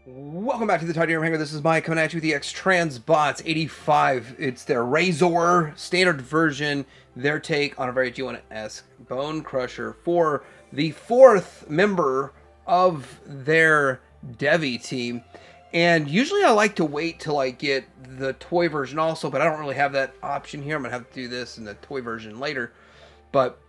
Welcome back to the Titanium Hanger. This is Mike coming at you with the XTransbots 85. It's their Razor standard version, their take on a very G1-esque Bonecrusher for the fourth member of their Devi team. And usually I like to wait till I get the toy version also, but I don't really have that option here. I'm going to have to do this in the toy version later. But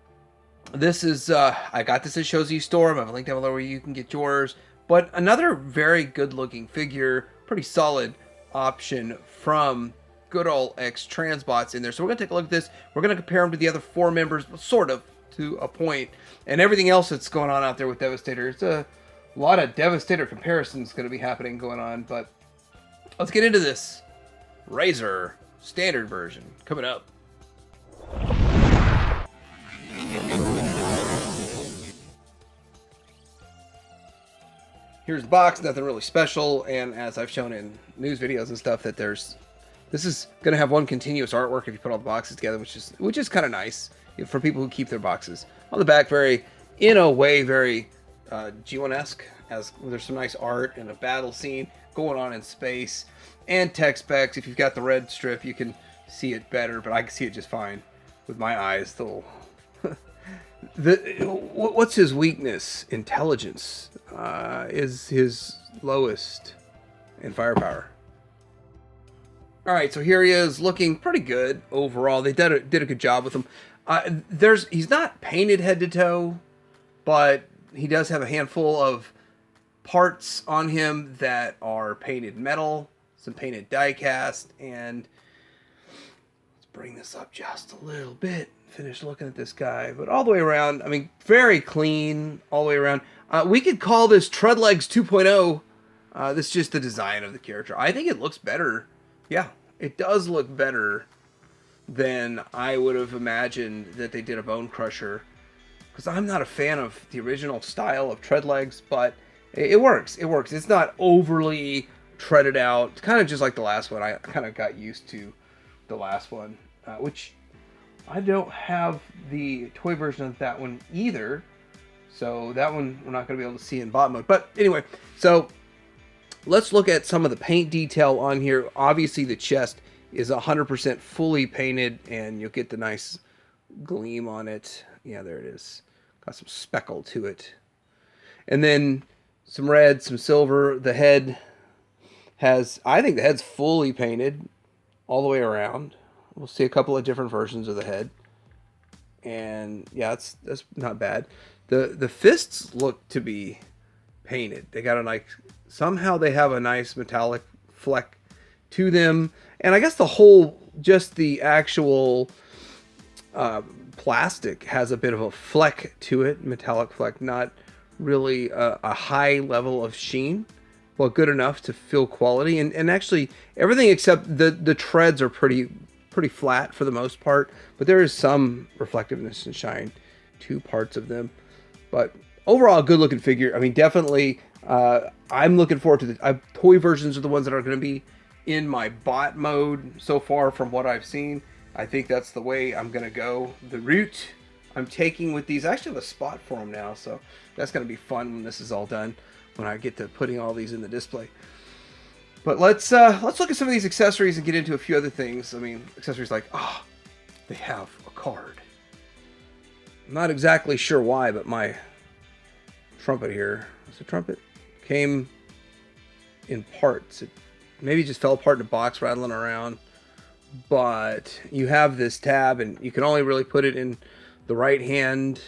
this is, I got this at Shows Store. I have a link down below where you can get yours. But another very good looking figure, pretty solid option from good old XTransbots in there. So we're going to take a look at this. We're going to compare them to the other four members, sort of, to a point. And everything else that's going on out there with Devastator. It's a lot of Devastator comparisons going to be happening going on. But let's get into this. Razor standard version coming up. Here's the box, nothing really special, and as I've shown in news videos and stuff, that this is going to have one continuous artwork if you put all the boxes together, which is kind of nice for people who keep their boxes. On the back, in a way, very G1-esque, as there's some nice art and a battle scene going on in space, and tech specs. If you've got the red strip, you can see it better, but I can see it just fine with my eyes. What's his weakness? Intelligence is his lowest, and firepower. All right, so here he is, looking pretty good overall. They did a good job with him. He's not painted head to toe, but he does have a handful of parts on him that are painted metal, some painted die cast, and let's bring this up just a little bit. Finish looking at this guy, but all the way around, I mean, very clean all the way around. We could call this Treadlegs 2.0. This is just the design of the character. I think it looks better. Yeah, it does look better than I would have imagined that they did a Bonecrusher, because I'm not a fan of the original style of Treadlegs, but it works. It works. It's not overly treaded out. It's kind of just like the last one. I kind of got used to the last one, which I don't have the toy version of that one either. So that one we're not going to be able to see in bot mode. But anyway, so let's look at some of the paint detail on here. Obviously the chest is 100% fully painted, and you'll get the nice gleam on it. Yeah, there it is. Got some speckle to it. And then some red, some silver. The head I think the head's fully painted all the way around. We'll see a couple of different versions of the head. And yeah, that's not bad. The fists look to be painted. They got a nice, somehow they have a nice metallic fleck to them. And I guess just the actual plastic has a bit of a fleck to it, metallic fleck, not really a high level of sheen, but good enough to feel quality. And actually everything except the treads are pretty flat for the most part, but there is some reflectiveness and shine to parts of them. But overall, a good looking figure. I mean, definitely, I'm looking forward to the toy versions are the ones that are going to be in my bot mode so far from what I've seen. I think that's the way I'm going to go. The route I'm taking with these, I actually have a spot for them now, so that's going to be fun when this is all done, when I get to putting all these in the display. But let's look at some of these accessories and get into a few other things. I mean, accessories like, they have a card. I'm not exactly sure why, but my trumpet here, it's a trumpet, came in parts. It maybe just fell apart in a box rattling around. But you have this tab, and you can only really put it in the right hand.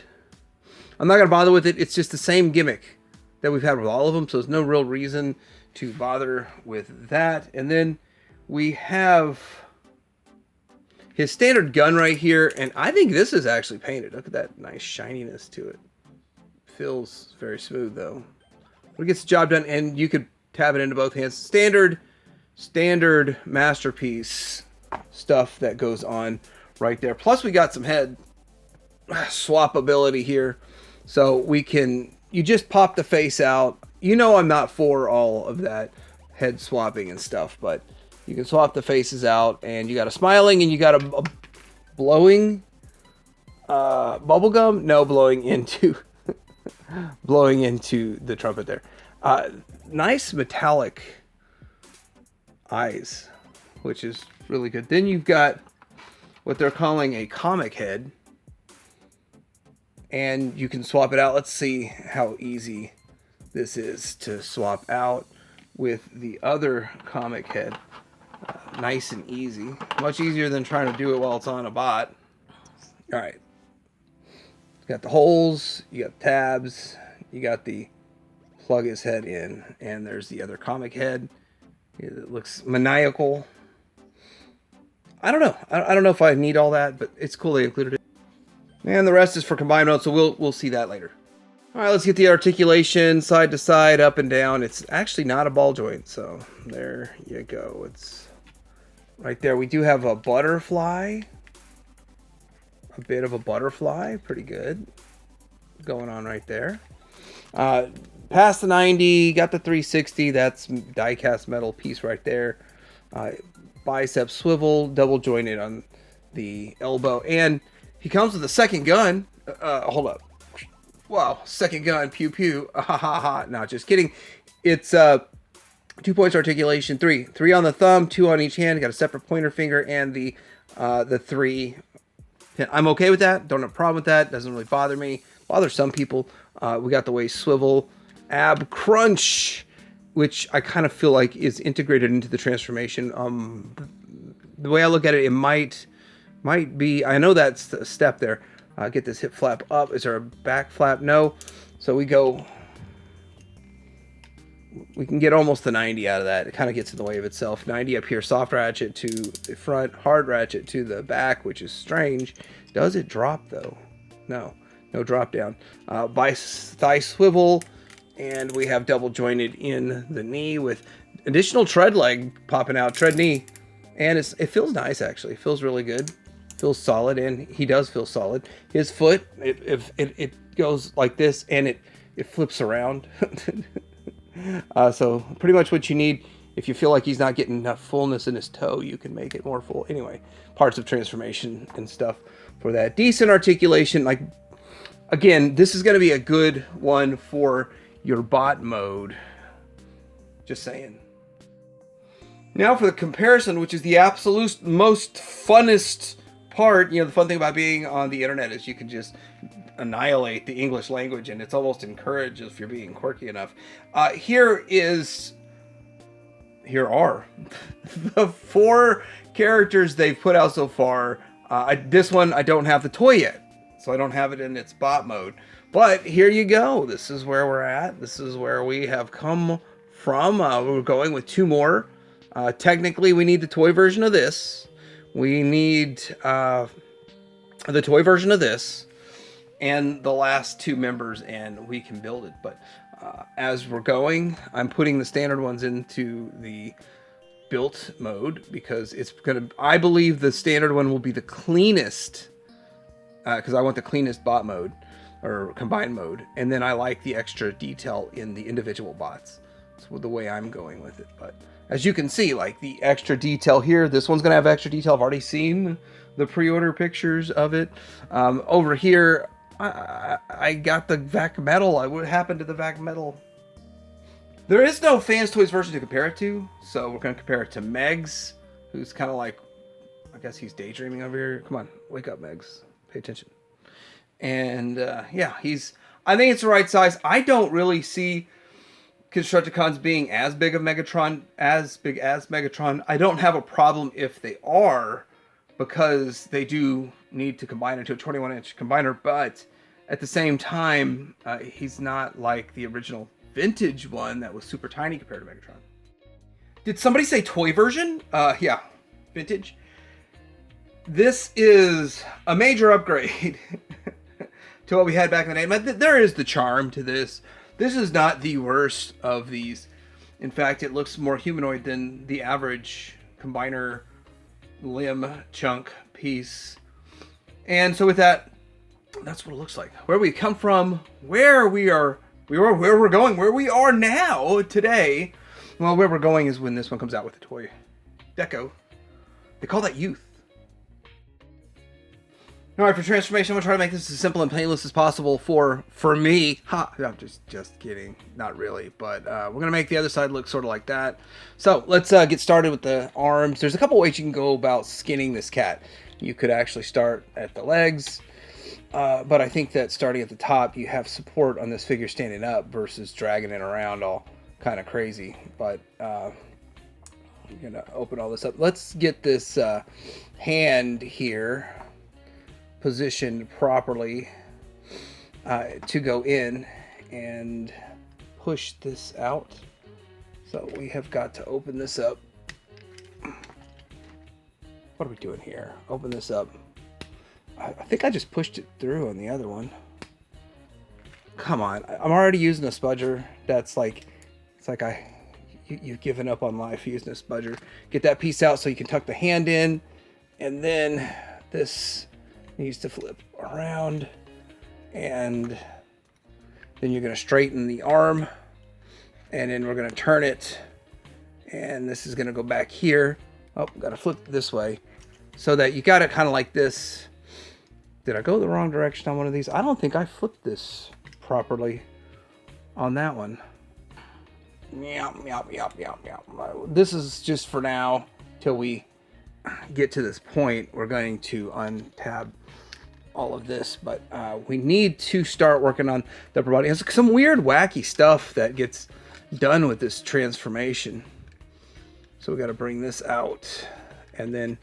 I'm not going to bother with it. It's just the same gimmick that we've had with all of them, so there's no real reason to bother with that. And then we have his standard gun right here, and I think this is actually painted. Look at that nice shininess to it. Feels very smooth though, but it gets the job done. And you could tab it into both hands. Standard masterpiece stuff that goes on right there. Plus we got some head swappability here, so you just pop the face out. You know, I'm not for all of that head swapping and stuff, but you can swap the faces out, and you got a smiling, and you got a blowing bubble gum. No, blowing into the trumpet there. Nice metallic eyes, which is really good. Then you've got what they're calling a comic head, and you can swap it out. Let's see how easy this is to swap out with the other comic head. Nice and easy. Much easier than trying to do it while it's on a bot. All right. You got the holes, you got tabs, you got the plug his head in, and there's the other comic head. It looks maniacal. I don't know. I don't know if I need all that, but it's cool they included it. And the rest is for combined mode, so we'll see that later. All right, let's get the articulation side to side, up and down. It's actually not a ball joint, so there you go. It's right there. We do have a butterfly. A bit of a butterfly. Pretty good. Going on right there. Past the 90, got the 360. That's die-cast metal piece right there. Bicep swivel, double jointed on the elbow. And he comes with a second gun. Hold up. Wow, second gun, pew pew. Ha ha ha. No, just kidding. It's 2 points articulation, three on the thumb, 2 on each hand. Got a separate pointer finger and the 3. I'm okay with that. Don't have a problem with that. Doesn't really bother me. Bother some people. We got the waist swivel, ab crunch, which I kind of feel like is integrated into the transformation. The way I look at it, it might be. I know that's a step there. Get this hip flap up. Is there a back flap? No. So we can get almost the 90 out of that. It kind of gets in the way of itself. 90 up here, soft ratchet to the front, hard ratchet to the back, which is strange. Does it drop though? No drop down. Thigh swivel, and we have double jointed in the knee with additional tread leg popping out, tread knee, and it feels nice actually. It feels really good. Feels solid, and he does feel solid. His foot, it goes like this, and it flips around. So pretty much what you need. If you feel like he's not getting enough fullness in his toe, you can make it more full. Anyway, parts of transformation and stuff for that. Decent articulation. Like, again, this is going to be a good one for your bot mode. Just saying. Now for the comparison, which is the absolute most funnest part. You know, the fun thing about being on the internet is you can just annihilate the English language, and it's almost encouraged if you're being quirky enough. Here are the 4 characters they've put out so far. This one, I don't have the toy yet, so I don't have it in its bot mode. But here you go. This is where we're at. This is where we have come from. We're going with 2 more. Technically, we need the toy version of this. We need the toy version of this and the last 2 members, and we can build it. But as we're going, I'm putting the standard ones into the built mode because it's gonna. I believe the standard one will be the cleanest because I want the cleanest bot mode or combined mode, and then I like the extra detail in the individual bots. That's the way I'm going with it. But as you can see, like the extra detail here, this one's gonna have extra detail. I've already seen the pre-order pictures of it. Over here, I got the VAC metal. What happened to the VAC metal? There is no Fans Toys version to compare it to, so we're gonna compare it to Megs, who's kind of like, I guess he's daydreaming over here. Come on, wake up, Megs. Pay attention. And yeah, I think it's the right size. I don't really see Constructicons being as big as Megatron. I don't have a problem if they are, because they do need to combine into a 21-inch combiner, but at the same time, he's not like the original vintage one that was super tiny compared to Megatron. Did somebody say toy version? Yeah, vintage. This is a major upgrade to what we had back in the day. But there is the charm to this. This is not the worst of these. In fact, it looks more humanoid than the average combiner limb chunk piece. And so with that, that's what it looks like. Where we come from, where we're going, where we are now today. Well, where we're going is when this one comes out with the toy deco. They call that youth. All right, for transformation, I'm gonna try to make this as simple and painless as possible for me. Ha! I'm just kidding, not really. But we're gonna make the other side look sort of like that. So let's get started with the arms. There's a couple ways you can go about skinning this cat. You could actually start at the legs, but I think that starting at the top, you have support on this figure standing up versus dragging it around all kind of crazy. But I'm gonna open all this up. Let's get this hand here positioned properly to go in and push this out. So we have got to open this up. What are we doing here? Open this up. I think I just pushed it through on the other one. Come on, I'm already using a spudger. That's like, it's like you've given up on life using a spudger. Get that piece out so you can tuck the hand in, and then this needs to flip around, and then you're going to straighten the arm, and then we're going to turn it, and this is going to go back here. Oh, got to flip this way so that you got it kind of like this. Did I go the wrong direction on one of these? I don't think I flipped this properly on that one. This is just for now till we get to this point. We're going to untab all of this, but we need to start working on the upper body. There's some weird wacky stuff that gets done with this transformation, so we got to bring this out, and then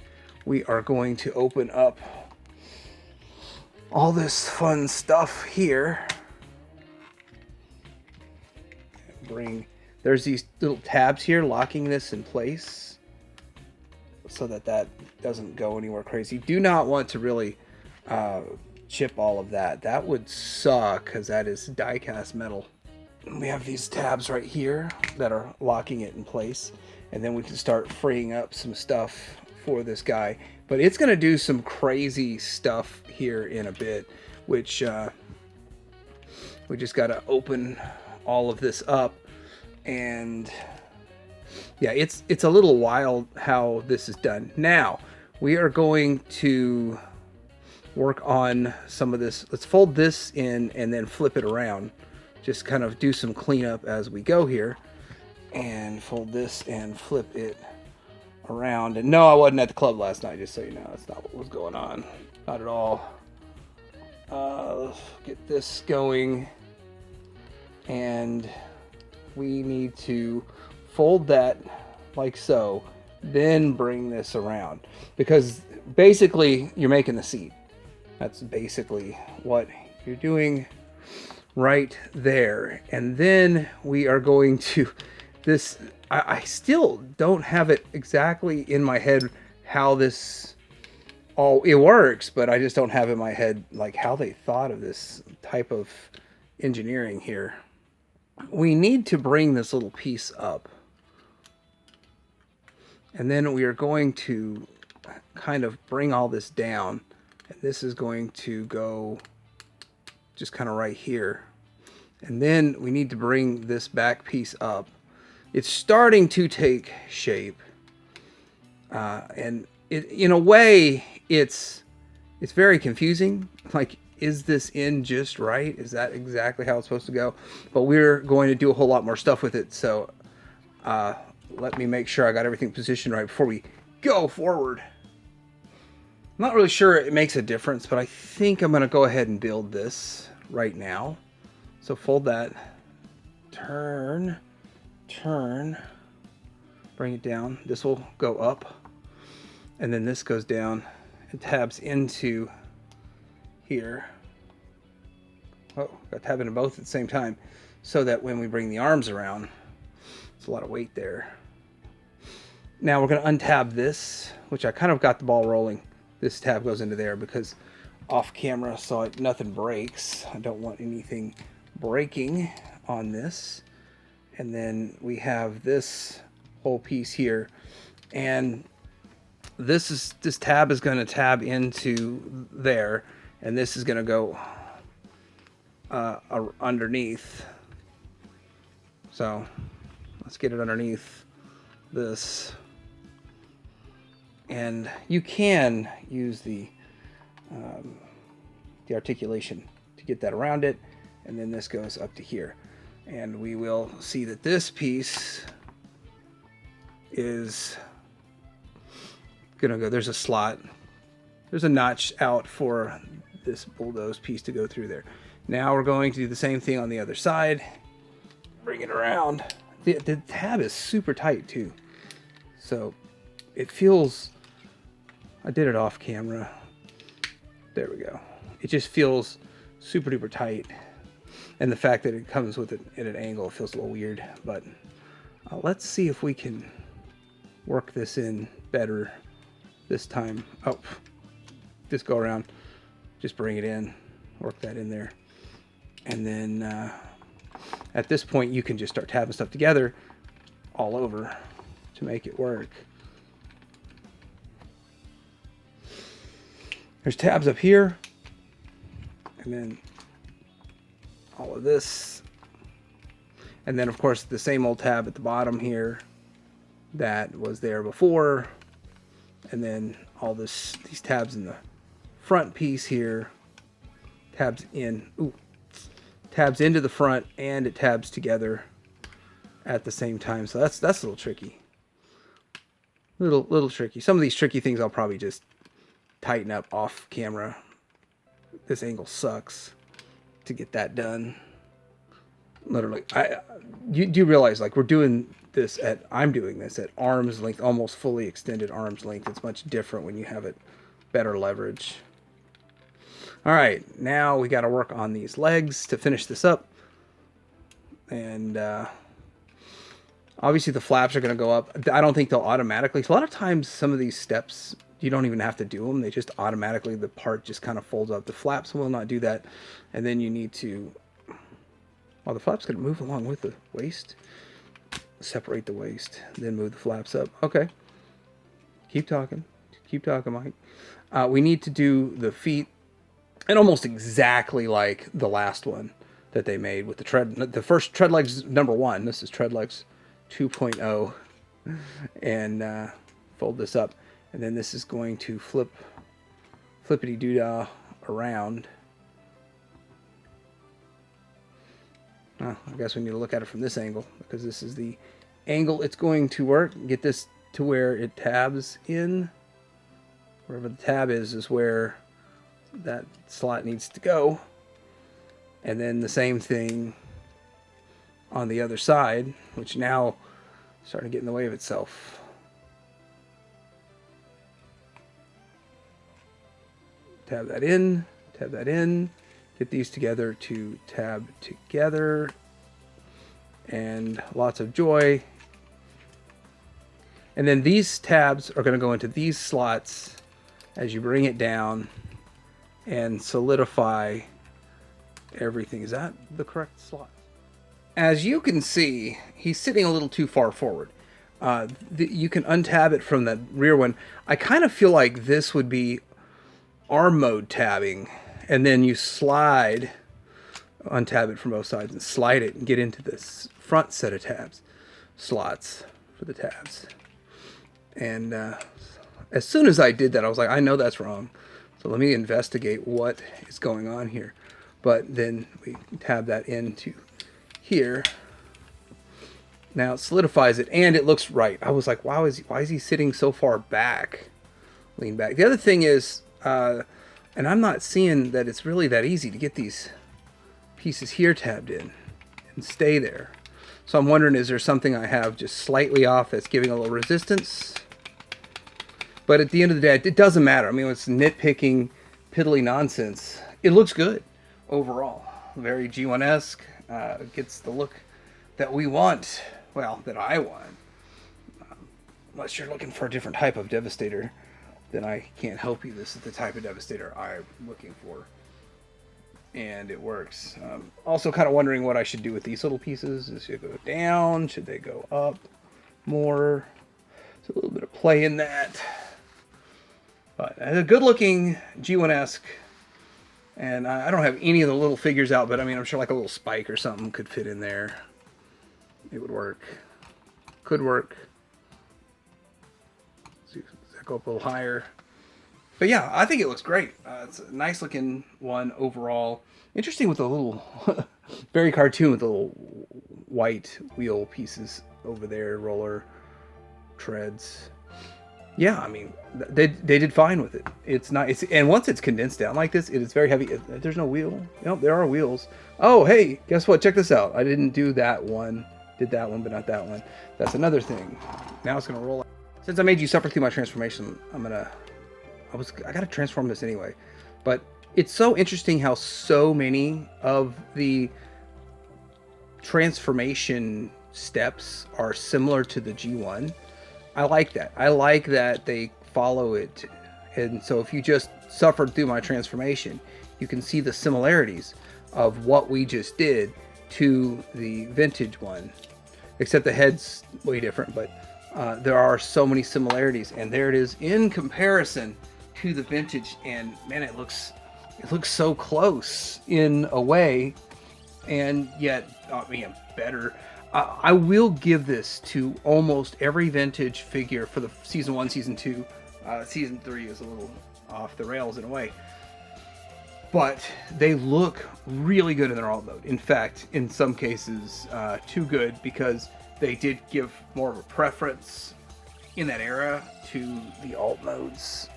we are going to open up all this fun stuff here. There's these little tabs here locking this in place so that doesn't go anywhere crazy. Do not want to really chip all of that. That would suck because that is die-cast metal. We have these tabs right here that are locking it in place, and then we can start freeing up some stuff for this guy. But it's going to do some crazy stuff here in a bit, which we just got to open all of this up. And yeah, it's a little wild how this is done. Now we are going to work on some of this. Let's fold this in and then flip it around. Just kind of do some cleanup as we go here, and fold this and flip it around. And no, I wasn't at the club last night, just so you know. That's not what was going on. Not at all. Let's get this going, and we need to fold that like so, then bring this around, because basically you're making the seat. That's basically what you're doing right there. And then we are going to this. I still don't have it exactly in my head how this all it works, but I just don't have in my head like how they thought of this type of engineering here. We need to bring this little piece up, and then we are going to kind of bring all this down, and this is going to go just kind of right here, and then we need to bring this back piece up. It's starting to take shape, and in a way it's very confusing. Like, is this in just right? Is that exactly how it's supposed to go? But we're going to do a whole lot more stuff with it, so let me make sure I got everything positioned right before we go forward. I'm not really sure it makes a difference, but I think I'm going to go ahead and build this right now. So fold that, turn, bring it down. This will go up, and then this goes down and tabs into here. Oh, got to tab into both at the same time, so that when we bring the arms around, it's a lot of weight there. Now we're going to untab this, which I kind of got the ball rolling. This tab goes into there because off camera, so nothing breaks. I don't want anything breaking on this. And then we have this whole piece here, and this tab is going to tab into there, and this is going to go underneath. So let's get it underneath this, and you can use the the articulation to get that around it, and then this goes up to here. And we will see that this piece is gonna go, there's a slot, there's a notch out for this bulldoze piece to go through there. Now we're going to do the same thing on the other side. Bring it around. The tab is super tight too. So it feels, I did it off camera. There we go. It just feels super duper tight. And the fact that it comes with it at an angle feels a little weird, but let's see if we can work this in better this time. Oh, just go around, just bring it in, work that in there. And then at this point, you can just start tabbing stuff together all over to make it work. There's tabs up here, and then all of this, and then of course the same old tab at the bottom here that was there before, and then all these tabs in the front piece here, tabs in, tabs into the front, and it tabs together at the same time. So that's a little tricky, little tricky. Some of these tricky things I'll probably just tighten up off camera. This angle sucks to get that done. Literally, you do realize, like, we're doing this at, I'm doing this at arm's length, almost fully extended arm's length. It's much different when you have it better leverage. All right, now we got to work on these legs to finish this up. And obviously the flaps are going to go up. I don't think they'll automatically. So a lot of times some of these steps, you don't even have to do them. They just automatically, the part just kind of folds up. The flaps will not do that. And then you need to, well, the flaps going to move along with the waist. Separate the waist, then move the flaps up. Okay. Keep talking. Keep talking, Mike. We need to do the feet, and almost exactly like the last one that they made with the tread. The first tread legs #1. This is tread legs 2.0. And fold this up. And then this is going to flippity doodah around. Oh, I guess we need to look at it from this angle, because this is the angle it's going to work. Get this to where it tabs in. Wherever the tab is where that slot needs to go. And then the same thing on the other side, which now is starting to get in the way of itself. Tab that in, tab that in. Get these together to tab together. And lots of joy. And then these tabs are going to go into these slots as you bring it down and solidify everything. Is that the correct slot? As you can see, he's sitting a little too far forward. You can untab it from the rear one. I kind of feel like this would be arm mode tabbing, and then you slide, untab it from both sides and slide it and get into this front set of tabs, slots for the tabs. And as soon as I did that, I was like, I know that's wrong. So let me investigate what is going on here. But then we tab that into here. Now it solidifies it, and it looks right. I was like, wow, why is he sitting so far back? Lean back. The other thing is, and I'm not seeing that it's really that easy to get these pieces here tabbed in and stay there. So I'm wondering, is there something I have just slightly off that's giving a little resistance? But at the end of the day, it doesn't matter. I mean, it's nitpicking, piddly nonsense. It looks good overall. Very G1-esque. Gets the look that we want. Well, that I want. Unless you're looking for a different type of Devastator, then I can't help you. This is the type of Devastator I'm looking for. And it works. Also kind of wondering what I should do with these little pieces. Should they go down? Should they go up more? There's a little bit of play in that. But a good looking G1-esque. And I don't have any of the little figures out, but I mean, I'm sure like a little spike or something could fit in there. It would work. Could work. Let's see, does that go up a little higher? But yeah, I think it looks great. It's a nice looking one overall. Interesting with the little, very cartoon with the little white wheel pieces over there, roller treads. Yeah, I mean, they did fine with it. It's not, and once it's condensed down like this, it is very heavy. There's no wheel. Nope, there are wheels. Oh, hey, guess what? Check this out. I didn't do that one. Did that one, but not that one. That's another thing. Now it's gonna roll out. Since I made you suffer through my transformation, I gotta transform this anyway. But it's so interesting how so many of the transformation steps are similar to the G1. I like that. I like that they follow it. And so if you just suffered through my transformation, you can see the similarities of what we just did to the vintage one. Except the head's way different, but there are so many similarities. And there it is in comparison to the vintage. And man, it looks so close in a way, and yet, I mean, better. I will give this to almost every vintage figure for the season 1, season 2. Season 3 is a little off the rails in a way. But they look really good in their alt mode. In fact, in some cases, too good, because they did give more of a preference in that era to the alt modes.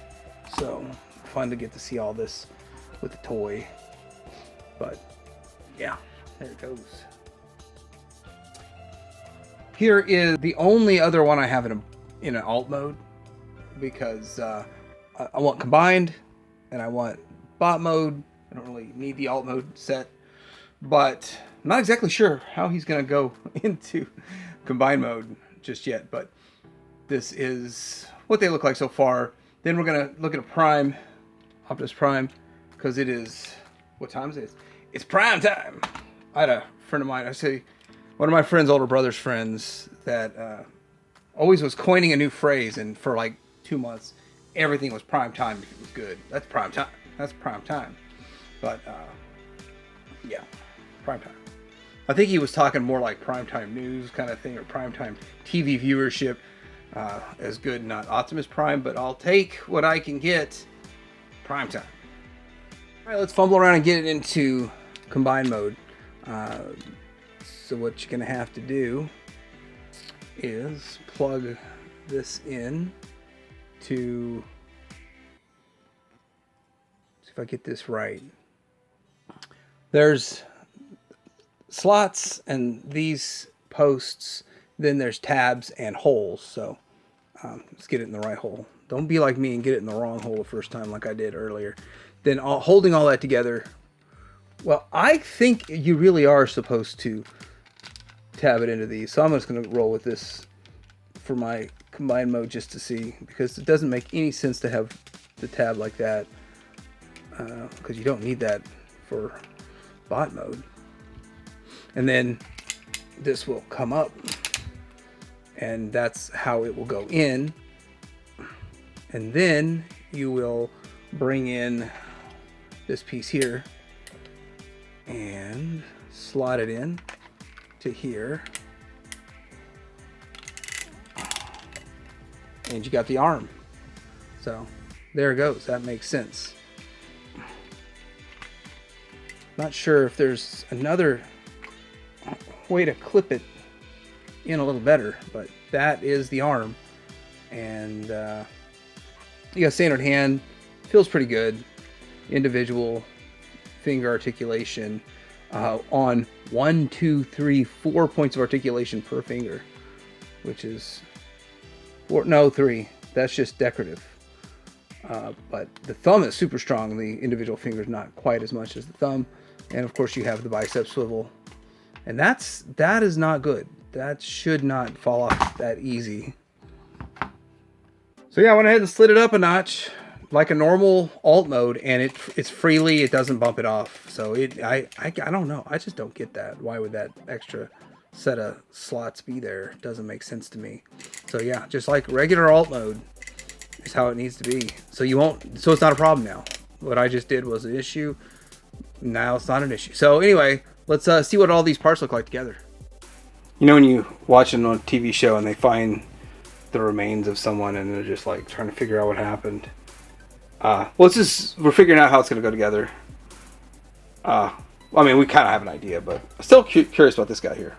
So, fun to get to see all this with the toy. But, yeah, there it goes. Here is the only other one I have in an alt mode, because I want combined and I want bot mode. I don't really need the alt mode set, but I'm not exactly sure how he's going to go into combined mode just yet. But this is what they look like so far. Then we're going to look at a Prime, Optimus Prime, because it is, what time is it? It's prime time. I had a friend of mine, one of my friend's older brother's friends, that always was coining a new phrase, and for like 2 months, everything was prime time if it was good. That's prime time. That's prime time. But yeah, prime time. I think he was talking more like primetime news kind of thing, or primetime TV viewership. As good, not Optimus Prime, but I'll take what I can get. Prime time. All right, let's fumble around and get it into combined mode. So what you're gonna have to do is plug this in to, see if I get this right. There's slots and these posts, then there's tabs and holes. So let's get it in the right hole. Don't be like me and get it in the wrong hole the first time like I did earlier. Then holding all that together, well, I think you really are supposed to tab it into these. So I'm just going to roll with this for my combined mode just to see, because it doesn't make any sense to have the tab like that, because you don't need that for bot mode. And then this will come up, and that's how it will go in. And then you will bring in this piece here and slot it in to here, and you got the arm. So there it goes. That makes sense. Not sure if there's another way to clip it in a little better, but that is the arm. And you got standard hand, feels pretty good. Individual finger articulation on 1, 2, 3, 4 points of articulation per finger, which is 3. That's just decorative. But the thumb is super strong. The individual finger is not quite as much as the thumb. And of course you have the bicep swivel, and that is not good. That should not fall off that easy. So yeah, I went ahead and slid it up a notch like a normal alt mode, and it's freely, it doesn't bump it off. So I don't know. I just don't get that. Why would that extra set of slots be there? It doesn't make sense to me. So yeah, just like regular alt mode is how it needs to be. So it's not a problem now. What I just did was an issue. Now it's not an issue. So anyway, let's see what all these parts look like together. You know when you watch it on a TV show and they find the remains of someone and they're just like trying to figure out what happened? Well, we're figuring out how it's going to go together. I mean, we kind of have an idea, but I'm still curious about this guy here.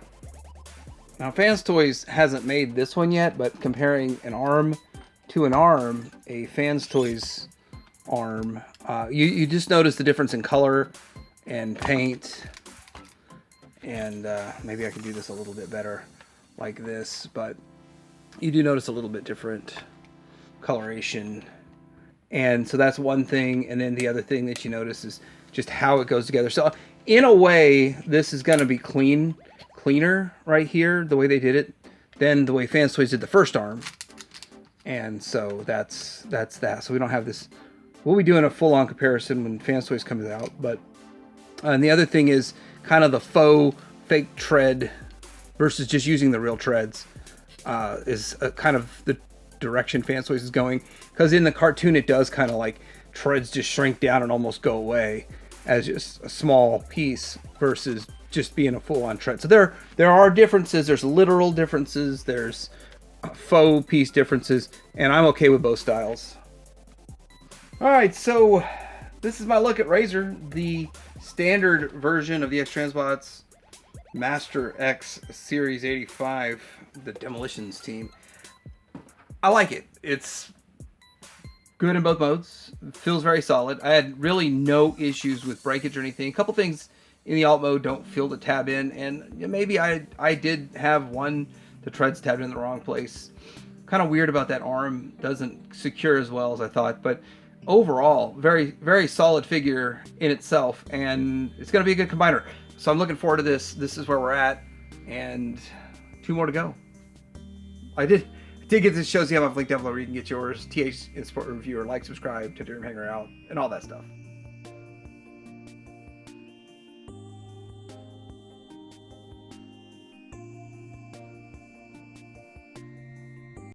Now, Fans Toys hasn't made this one yet, but comparing an arm to an arm, a Fans Toys arm, you just notice the difference in color and paint. And maybe I can do this a little bit better like this, but you do notice a little bit different coloration. And so that's one thing. And then the other thing that you notice is just how it goes together. So in a way, this is going to be cleaner right here, the way they did it, than the way Fans Toys did the first arm. And so that's that. So we don't have this. We'll be doing a full-on comparison when Fans Toys comes out. But and the other thing is kind of the faux fake tread versus just using the real treads is kind of the direction Fans Toys is going. Because in the cartoon, it does kind of like treads just shrink down and almost go away as just a small piece versus just being a full-on tread. So there are differences. There's literal differences. There's faux piece differences, and I'm okay with both styles. All right, so this is my look at Razor, the standard version of the XTransbots Master X Series 85, the Demolitions team. I like it. It's good in both modes. It feels very solid. I had really no issues with breakage or anything. A couple things in the alt mode don't feel the tab in, and maybe I did have the treads tabbed in the wrong place. Kind of weird about that arm. Doesn't secure as well as I thought, but overall, very, very solid figure in itself, and it's going to be a good combiner. So I'm looking forward to this. This is where we're at, and 2 more to go. I did get this. Shows you have a link down below where you can get yours. TH in Sport Reviewer, like, subscribe, Twitter, and hang out, and all that stuff.